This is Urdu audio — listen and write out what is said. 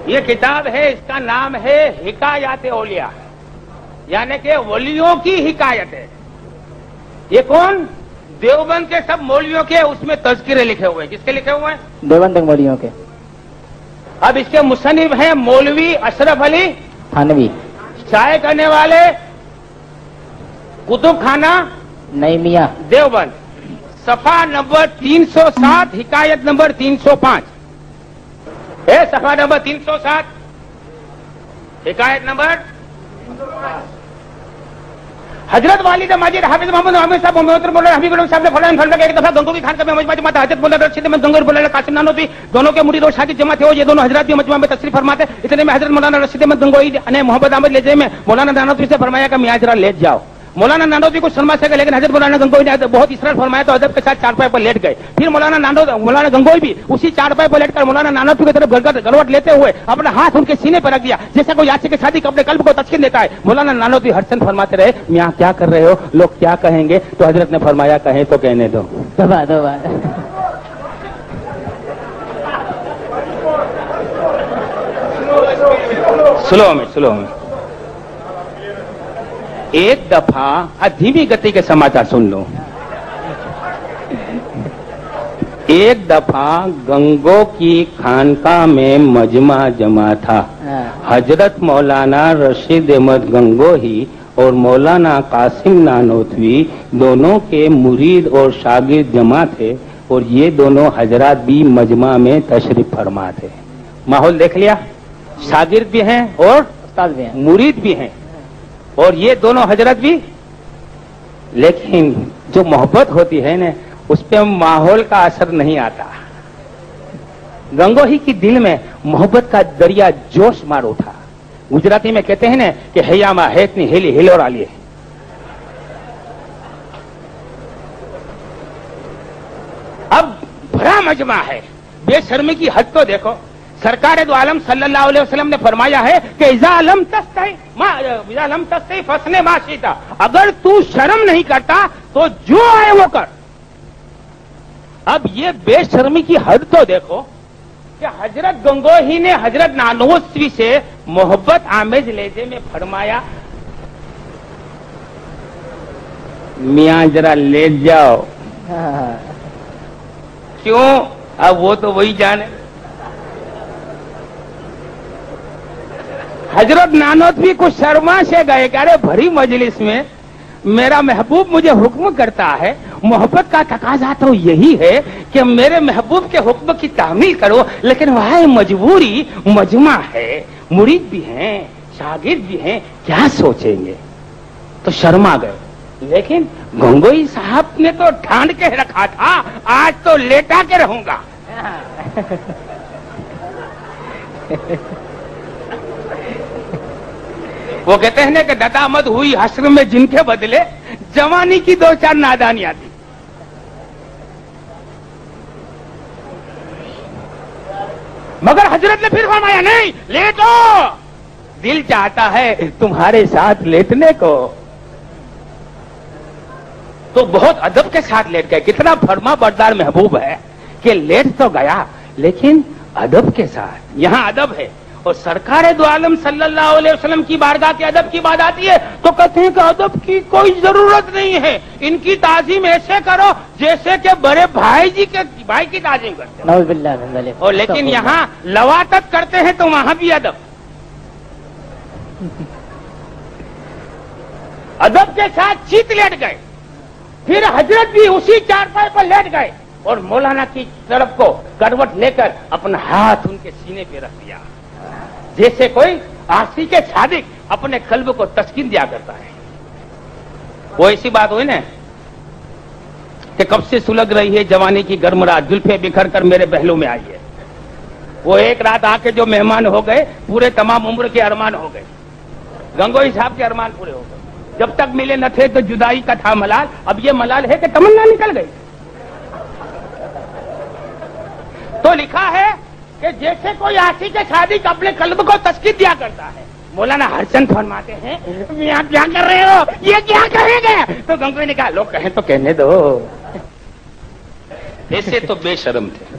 یہ کتاب ہے، اس کا نام ہے حکایات اولیاء، یعنی کہ ولیوں کی حکایت ہے۔ یہ کون؟ دیوبند کے سب مولویوں کے اس میں تذکرے لکھے ہوئے ہیں۔ کس کے لکھے ہوئے ہیں؟ دیوبند مولویوں کے۔ اب اس کے مصنف ہیں مولوی اشرف علی تھانوی، شائع کرنے والے کتب خانہ نعیمیہ دیوبند، صفحہ نمبر 307، حکایت نمبر 305 ہے، صفحہ نمبر 307، حکایت نمبر حضرت والد ماجد حافظ محمد عامر صاحب محمد مولانا حبیب اللہ صاحب نے فلاں فلاں کہ ایک دفعہ گنگوی خان کا مجمع جماعت حضرت مولانا رشید احمد گنگوی مولانا قاسم نانوتوی دونوں کے مرید اور شاگرد جمع تھے، اور یہ دونوں حضرات بھی مجمع میں تشریف فرماتے۔ اتنے میں حضرت مولانا رشید احمد گنگوی نے محمد احمد لہجے میں مولانا نانوتوی سے فرمایا کہ میاں ذرا لیٹ جاؤ۔ مولانا نانوتوی کو شرما سے گئے، لیکن حضرت مولانا گنگوئی نے بہت اصرار فرمایا تو ادب کے ساتھ چارپائی پر لیٹ گئے۔ پھر مولانا گنگوئی بھی اسی چارپائی پر لیٹ کر مولانا نانوتوی کی طرف گروٹ لیتے ہوئے اپنا ہاتھ ان کے سینے پر رکھ دیا، جیسا کوئی عاشق شادی کو اپنے قلب کو تسکین دیتا ہے۔ مولانا نانوتوی ہرچند فرماتے رہے، میاں کیا کر رہے ہو، لوگ کیا کہیں گے؟ تو حضرت نے فرمایا کہیں تو کہنے دو۔ سلو میں ایک دفعہ دھیمی گتی کے سماچار سن لو۔ ایک دفعہ گنگو کی خانقاہ میں مجمع جمع تھا۔ حضرت مولانا رشید احمد گنگوہی اور مولانا قاسم نانوتوی دونوں کے مرید اور شاگرد جمع تھے، اور یہ دونوں حضرات بھی مجمع میں تشریف فرما تھے۔ ماحول دیکھ لیا، شاگرد بھی ہیں اور استاد بھی ہیں، مرید بھی ہیں، اور یہ دونوں حضرت بھی۔ لیکن جو محبت ہوتی ہے نا، اس پہ ماحول کا اثر نہیں آتا۔ گنگوہی کی دل میں محبت کا دریا جوش مار اٹھا۔ گجراتی میں کہتے ہیں نا کہ ہیاما ہیتنی ہیلی ہلور آلیے۔ اب بڑا مجمع ہے، بے شرمی کی حد تو دیکھو۔ سرکار دو عالم صلی اللہ علیہ وسلم نے فرمایا ہے کہ اذا لم تستحی فاصنع ما شئت، اگر تو شرم نہیں کرتا تو جو آئے وہ کر۔ اب یہ بے شرمی کی حد تو دیکھو کہ حضرت گنگوہی نے حضرت نانوتوی سے محبت آمیز لہجے میں فرمایا، میاں ذرا لیٹ جاؤ۔ کیوں؟ اب وہ تو وہی جانے۔ حضرت نانوتوی کو شرما سے گئے کہ ارے بھری مجلس میں میرا محبوب مجھے حکم کرتا ہے، محبت کا تقاضا تو یہی ہے کہ میرے محبوب کے حکم کی تعمیل کرو، لیکن وہاں مجبوری، مجمع ہے، مرید بھی ہیں، شاگرد بھی ہیں، کیا سوچیں گے؟ تو شرما گئے۔ لیکن گنگوئی صاحب نے تو ٹھانڈ کے رکھا تھا، آج تو لیٹا کے رہوں گا۔ وہ کہتے ہیں کہ ندامت ہوئی حشر میں جن کے بدلے جوانی کی دو چار نادانیاں تھی۔ مگر حضرت نے پھر فرمایا نہیں، لیٹو، دل چاہتا ہے تمہارے ساتھ لیٹنے کو۔ تو بہت ادب کے ساتھ لیٹ گئے۔ کتنا فرما بردار محبوب ہے کہ لیٹ تو گیا لیکن ادب کے ساتھ۔ یہاں ادب ہے، اور سرکار دو عالم صلی اللہ علیہ وسلم کی بارگاہ کے ادب کی بات آتی ہے تو کہتے ہیں کہ ادب کی کوئی ضرورت نہیں ہے، ان کی تعظیم ایسے کرو جیسے کہ بڑے بھائی جی کے بھائی کی تعظیم کرتے ہیں۔ نعوذ باللہ من ذلک۔ اور لیکن یہاں لواطت کرتے ہیں تو وہاں بھی ادب۔ ادب کے ساتھ چیت لیٹ گئے، پھر حضرت بھی اسی چارپائی پر لیٹ گئے، اور مولانا کی طرف کو کروٹ لے کر اپنا ہاتھ ان کے سینے پہ رکھ دیا، جیسے کوئی عاشق صادق اپنے قلب کو تسکین دیا کرتا ہے۔ وہ ایسی بات ہوئی نا کہ کب سے سلگ رہی ہے جوانی کی گرم رات، زلفیں بکھر کر میرے پہلو میں آئی ہے۔ وہ ایک رات آ کے جو مہمان ہو گئے، پورے تمام عمر کے ارمان ہو گئے۔ گنگوئی صاحب کے ارمان پورے ہو گئے۔ جب تک ملے نہ تھے تو جدائی کا تھا ملال، اب یہ ملال ہے کہ تمنا نکل گئی۔ تو لکھا ہے کہ جیسے کوئی عاشق صادق اپنے قلب کو تسکین دیا کرتا ہے، مولانا ہرچند فرماتے ہیں میاں کیا کر رہے ہو، یہ کیا کہیں گے؟ تو گنگوئی نے کہا لوگ کہیں تو کہنے دو۔ ایسے تو بے شرم تھے۔